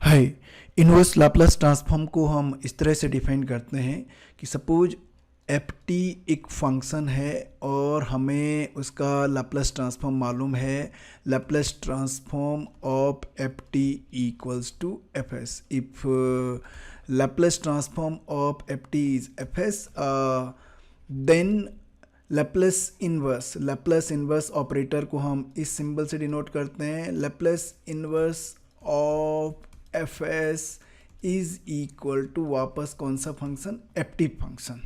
हाय। Inverse Laplace transform को हम इस तरह से डिफाइन करते हैं कि सपोज एफ टी एक फंक्शन है और हमें उसका लाप्लास ट्रांसफॉर्म मालूम है। Laplace transform of f t equals to F s. If Laplace transform of f t is F s, then Laplace inverse operator को हम इस सिंबल से डिनोट करते हैं। Laplace inverse of F s is equal to वापस कौन सा function, f t function.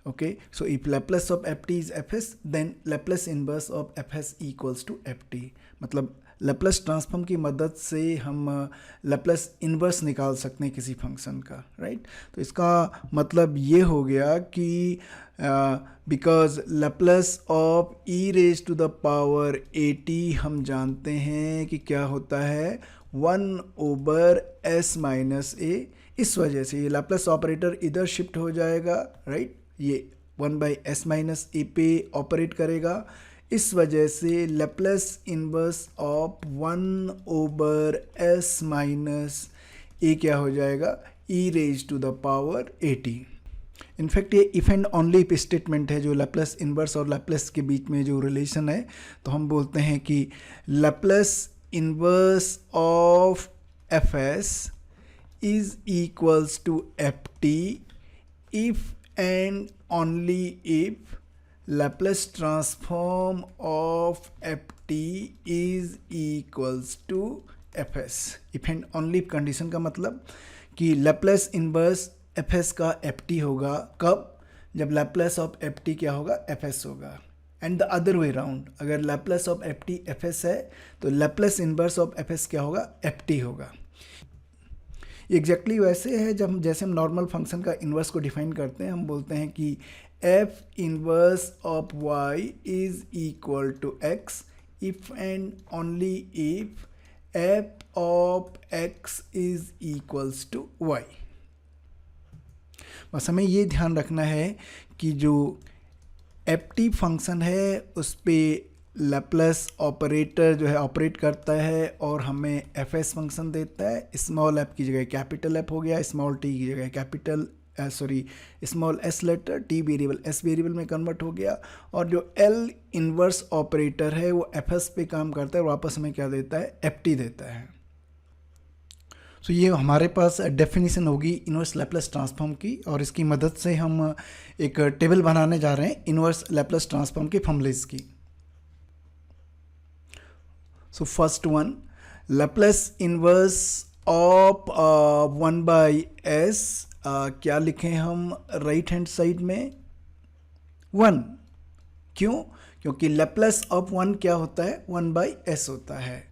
Okay, so if Laplace of f t is F s, then Laplace inverse of F s equals to f t. मतलब Laplace transform की मदद से हम Laplace inverse निकाल सकते हैं किसी फंक्शन का, राइट। तो इसका मतलब ये हो गया कि because Laplace of e raise to the power a t हम जानते हैं कि क्या होता है, 1/s माइनस ए। इस वजह से ये लैप्लस ऑपरेटर इधर शिफ्ट हो जाएगा, राइट। ये 1/s माइनस ए पे ऑपरेट करेगा। इस वजह से Laplace inverse of 1/s minus a क्या हो जाएगा, e raise to the power a t. In fact ये if and only if statement है जो लैप्लस इन्वर्स और लैप्लस के बीच में जो रिलेशन है। तो हम बोलते हैं कि Laplace inverse of F s is equals to f t if and only if Laplace transform of f t is equals to F s. If and only condition का मतलब कि लैप्लस इन्वर्स एफ एस का f t होगा कब, जब Laplace of f t क्या होगा, f s होगा। And the other way round, अगर Laplace of f t f s है तो Laplace inverse of F S क्या होगा, एफ टी होगा। एग्जैक्टली वैसे है जब जैसे हम नॉर्मल फंक्शन का इन्वर्स को डिफाइन करते हैं। हम बोलते हैं कि f inverse of y is equal to x if and only if f of x is equals to y. बस हमें ये ध्यान रखना है कि जो एफ टी फंक्शन है उस पर लैप्लस ऑपरेटर जो है ऑपरेट करता है और हमें एफ एस फंक्शन देता है। स्मॉल एफ की जगह कैपिटल एफ हो गया, स्मॉल टी की जगह capital small s letter, t variable s variable में कन्वर्ट हो गया। और जो एल इन्वर्स ऑपरेटर है वो एफ एस पे काम करता है और वापस हमें क्या देता है, एफ टी देता है। तो ये हमारे पास डेफिनेशन होगी इन्वर्स लैप्लस ट्रांसफॉर्म की, और इसकी मदद से हम एक टेबल बनाने जा रहे हैं इन्वर्स लैप्लस ट्रांसफॉर्म के फॉर्मूलेज की। So first one, Laplace inverse of 1/s, क्या लिखें हम राइट हैंड साइड में 1। क्यों? क्योंकि लैप्लस ऑफ 1 क्या होता है, 1/s होता है।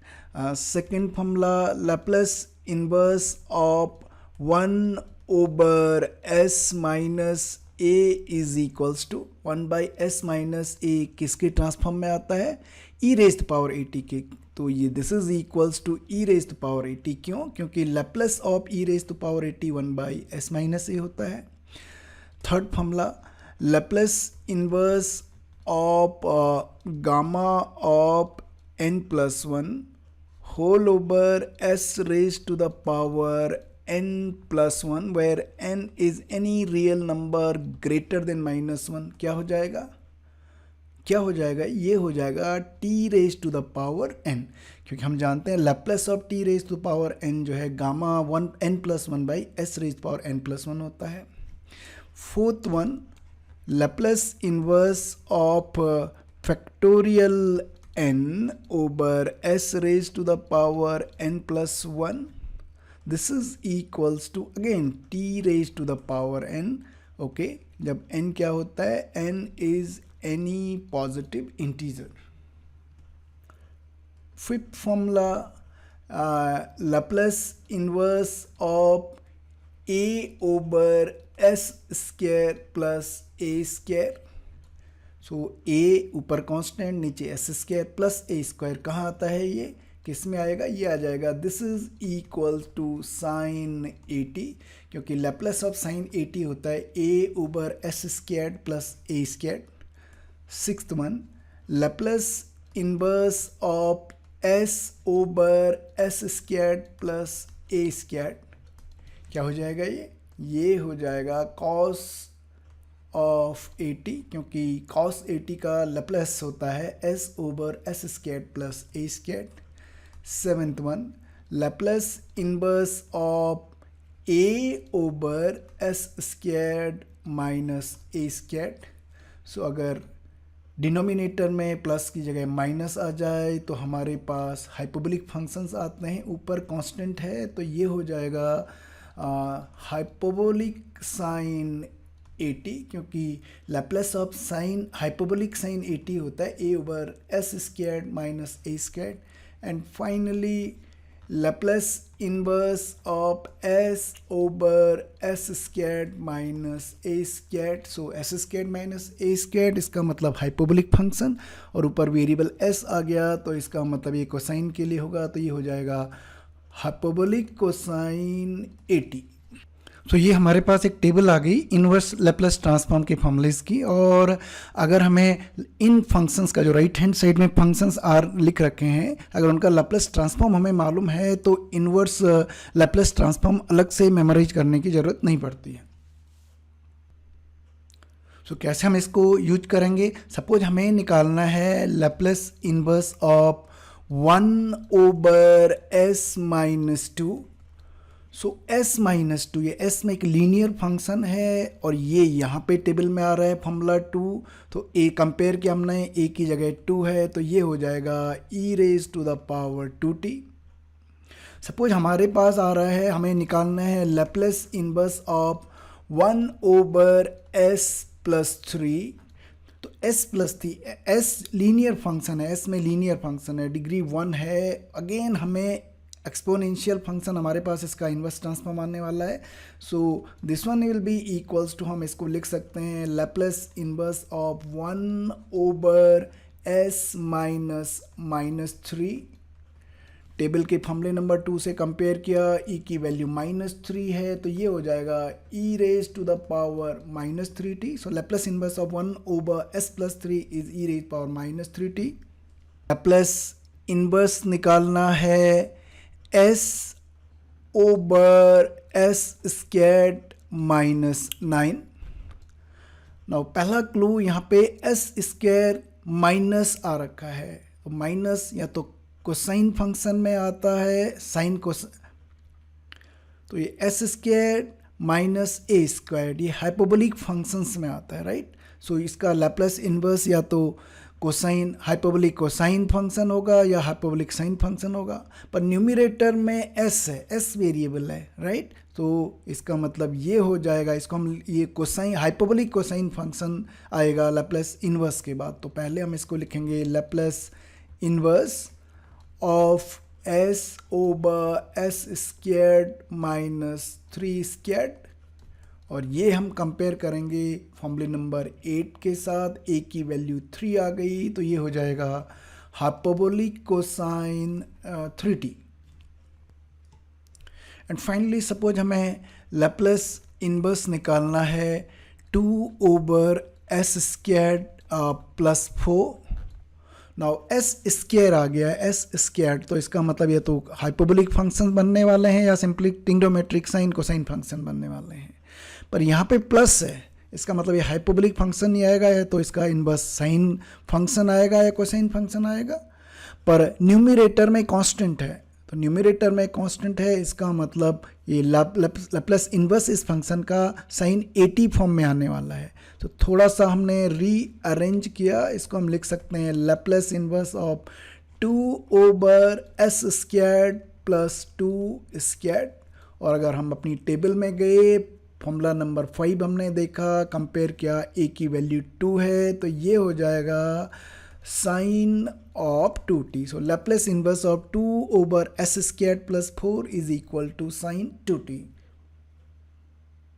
Second formula, Laplace inverse of 1/s minus a is equals to 1/s minus a किसके ट्रांसफॉर्म में आता है, e raised power a t के। तो ये this is equals to e raised power a t. क्यों? क्योंकि Laplace of e raised power a t 1/s minus a होता है। Third formula, Laplace inverse of gamma of n+1 whole over s raised to the power n+1 where n is any real number greater than -1। क्या हो जाएगा, क्या हो जाएगा, ये हो जाएगा t raised to the power n, क्योंकि हम जानते हैं Laplace of t raised to power n जो है gamma n+1/s raised power n+1 होता है। Fourth one, Laplace inverse of factorial n over s raised to the power n+1, this is equals to again t raised to the power n। okay, जब n क्या होता है, n is any positive integer। Fifth formula, Laplace inverse of a over s square plus a square। सो ए ऊपर constant, नीचे S square plus a square. कहाँ आता है ये, किस में आएगा, ये आ जाएगा this is equal to sine 80, क्योंकि लैप्लस ऑफ साइन 80 होता है a over s square plus a square. Sixth one, Laplace inverse of s over s squared plus a square क्या हो जाएगा, ये हो जाएगा कॉस ऑफ 80, क्योंकि कॉस 80 का लैप्लस होता है s over s square plus a square. Seventh one, Laplace inverse of a over s square minus a square. So अगर डिनोमिनेटर में प्लस की जगह माइनस आ जाए तो हमारे पास हाइपोबोलिक फंक्शंस आते हैं, ऊपर कांस्टेंट है तो ये हो जाएगा हाइपोबोलिक साइन 80, क्योंकि Laplace of sine hyperbolic sine 80 होता है a over s square minus a square. And finally Laplace inverse of s over s square minus a square. So s square minus a square इसका मतलब hyperbolic function, और ऊपर variable S आ गया तो इसका मतलब ये कोसाइन के लिए होगा, तो ये हो जाएगा हाइपोबोलिक कोसाइन 80। सो ये हमारे पास एक टेबल आ गई इनवर्स लैप्लस ट्रांसफॉर्म के फॉर्मूलेस की, और अगर हमें इन फंक्शंस का जो राइट हैंड साइड में फंक्शंस आर लिख रखे हैं, अगर उनका लैप्लस ट्रांसफॉर्म हमें मालूम है तो इनवर्स लैप्लस ट्रांसफॉर्म अलग से मेमोराइज करने की ज़रूरत नहीं पड़ती है। सो कैसे हम इसको यूज करेंगे, सपोज हमें निकालना है Laplace inverse of 1 over s minus 2। So S minus 2, ये एस में एक लीनियर फंक्शन है और ये यहाँ पे टेबल में आ रहा है फॉर्मूला 2, तो ए कंपेयर किया हमने, ए की जगह 2 है तो ये हो जाएगा e raise to the power 2t। Suppose हमारे पास आ रहा है, हमें निकालना है Laplace inverse of 1 over s plus 3। तो s plus three, s linear function है, एस में लीनियर फंक्शन है, डिग्री 1 है। अगेन हमें एक्सपोनेंशियल फंक्शन हमारे पास इसका इन्वर्स ट्रांसफॉर्म आने वाला है। So this one will be equals to, हम इसको लिख सकते हैं Laplace inverse of 1 over s minus minus 3। Table के फॉर्मूले नंबर 2 से कंपेयर किया, ई की वैल्यू -3 है तो ये हो जाएगा e raise to the power -3t। So Laplace inverse of 1 over s plus 3 is e raise power -3t। Laplace inverse निकालना है s over s square minus 9। Now पहला क्लू यहाँ पे एस स्क्वायर माइनस आ रखा है, तो माइनस या तो कोसाइन फंक्शन में आता है, साइन कोस, तो ये S square minus a square ये हाइपोबोलिक फंक्शंस में आता है, राइट। सो इसका लैप्लस इनवर्स या तो कोसाइन हाइपोबोलिक कोसाइन फंक्शन होगा या हाइपोबोलिक साइन फंक्शन होगा, पर न्यूमरेटर में एस है, एस वेरिएबल है, राइट। तो इसका मतलब ये हो जाएगा, इसको हम ये कोसाइन हाइपोबोलिक कोसाइन फंक्शन आएगा लैप्लस इनवर्स के बाद। तो पहले हम इसको लिखेंगे Laplace inverse of s over s square minus 3 square, और ये हम कंपेयर करेंगे फॉर्मूले नंबर 8 के साथ। ए की वैल्यू 3 आ गई तो ये हो जाएगा hyperbolic cosine 3t। And finally suppose हमें लैप्लस इनवर्स निकालना है 2 over s square plus 4। Now s square आ गया, एस स्क्वायर, तो इसका मतलब ये तो हाइपोबोलिक फंक्शन बनने वाले हैं या simply trigonometric sine cosine function बनने वाले हैं, पर यहाँ पे प्लस है, इसका मतलब ये हाइपोबोलिक फंक्शन नहीं आएगा, या तो इसका इनवर्स साइन फंक्शन आएगा या कोसाइन फंक्शन आएगा। पर न्यूमरेटर में कांस्टेंट है, तो न्यूमरेटर में कांस्टेंट है, इसका मतलब ये लैप्लस इनवर्स इस फंक्शन का साइन 80 फॉर्म में आने वाला है। तो थोड़ा सा हमने रीअरेंज किया, इसको हम लिख सकते हैं Laplace inverse of 2 over s square plus 2 square. और अगर हम अपनी टेबल में गए, फॉर्मूला नंबर 5 हमने देखा, कंपेयर किया, ए की वैल्यू 2 है तो ये हो जाएगा sine of 2t। So Laplace inverse of 2 over s square plus 4 is equal to sine 2t।